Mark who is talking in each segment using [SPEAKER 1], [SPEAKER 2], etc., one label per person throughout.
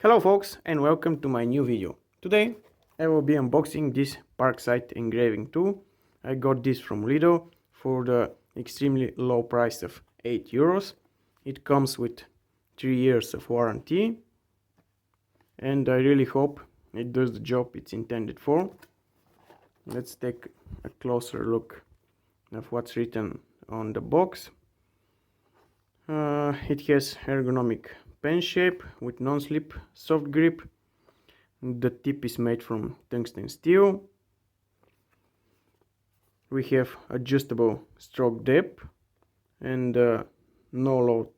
[SPEAKER 1] Hello folks and welcome to my new video. Today I will be unboxing this Parkside Engraving tool. I got this from Lidl for the extremely low price of €8. It comes with 3 years of warranty and I really hope it does the job it's intended for. Let's take a closer look of what's written on the box. It has ergonomic pen shape with non-slip soft grip. The tip is made from tungsten steel. We have adjustable stroke depth and no load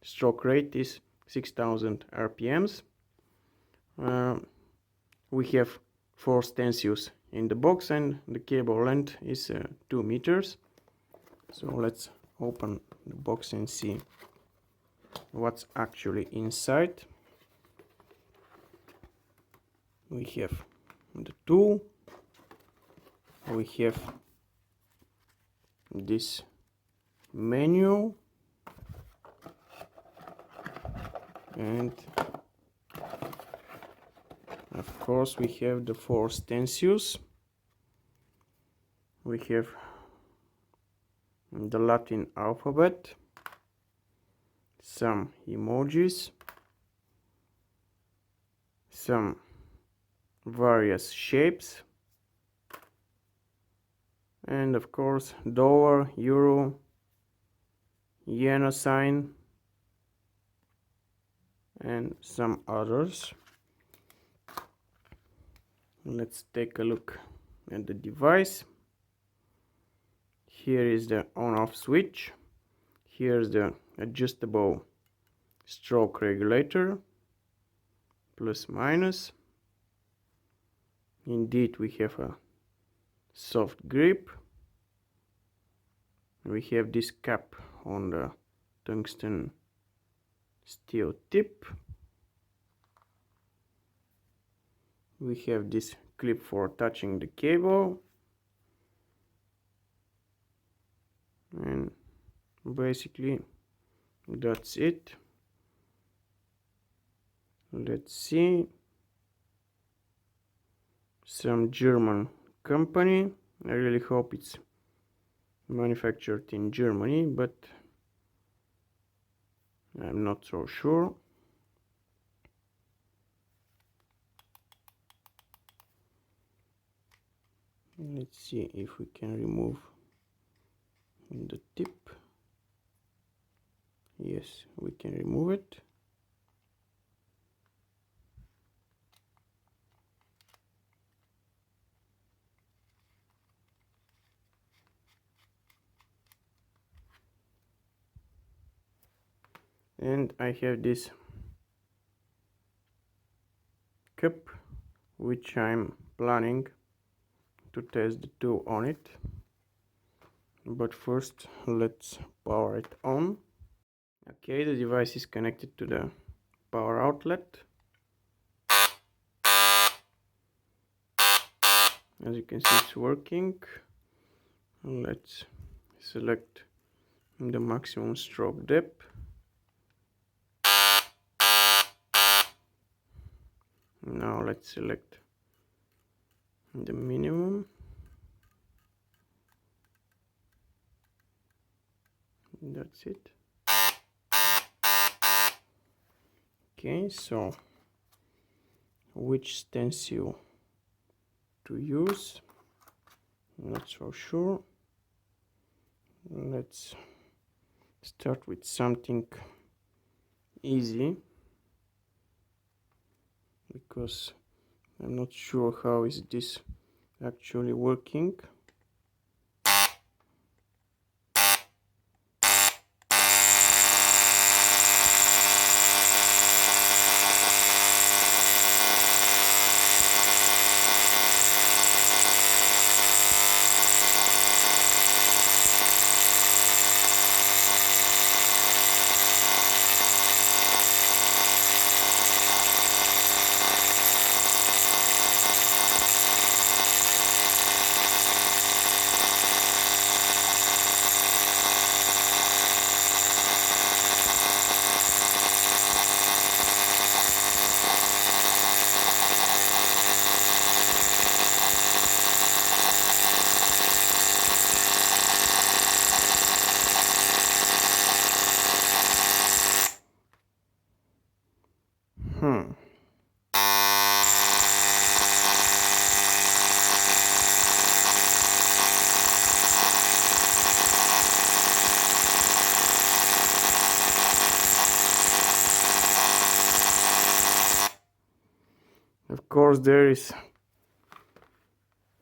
[SPEAKER 1] stroke rate is 6000 RPMs. We have 4 stencils in the box and the cable length is 2 meters. So let's open the box and see what's actually inside. We have the tool, we have this manual, and of course we have the 4 stencils. We have the Latin alphabet, some emojis, some various shapes, and of course dollar, euro, yen sign, and some others. Let's take a look at the device. Here is the on-off switch. Here's the adjustable stroke regulator, plus minus. Indeed, we have a soft grip. We have this cap on the tungsten steel tip. We have this clip for attaching the cable, and basically that's it. Let's see. Some German company. I really hope it's manufactured in Germany, but I'm not so sure. Let's see if we can remove the tip. Yes, we can remove it. And I have this cup which I'm planning to test the tool on it, but first let's power it on. Okay, the device is connected to the power outlet. As you can see, it's working. Let's select the maximum stroke depth. Now let's select the minimum. That's it. Okay, so which stencil to use? Not so sure. Let's start with something easy, because I'm not sure how is this actually working. Hmm. Of course, there is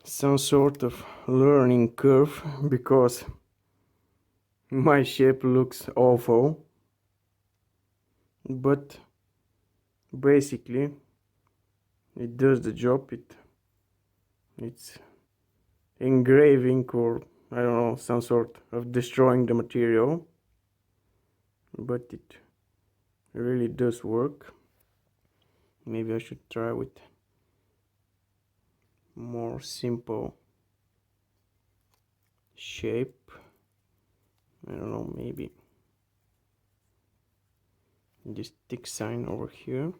[SPEAKER 1] some sort of learning curve because my shape looks awful, but basically it does the job. It's engraving, or I don't know, some sort of destroying the material, but it really does work. Maybe I should try with more simple shape. I don't know, maybe this tick sign over here.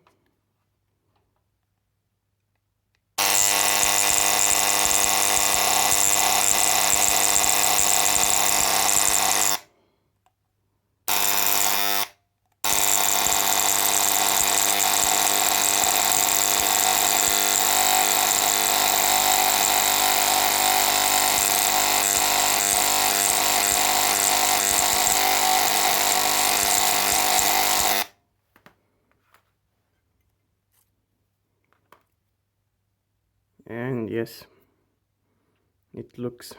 [SPEAKER 1] And yes, it looks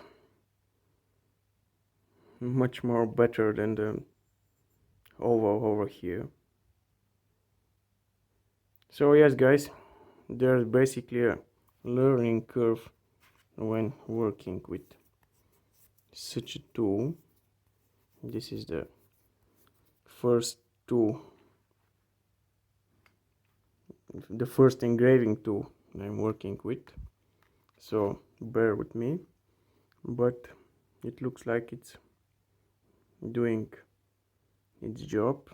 [SPEAKER 1] much more better than the oval over here. So yes guys, there's basically a learning curve when working with such a tool. This is the first tool, the first engraving tool I'm working with, so bear with me, but it looks like it's doing its job.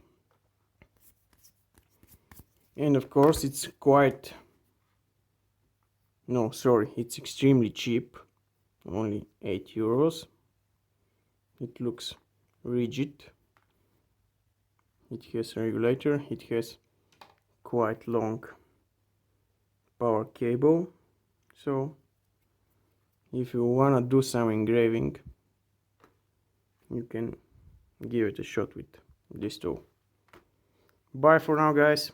[SPEAKER 1] And of course it's it's extremely cheap, only 8 euros. It looks rigid, it has a regulator, it has quite long power cable, so if you wanna do some engraving, you can give it a shot with this tool. Bye for now guys.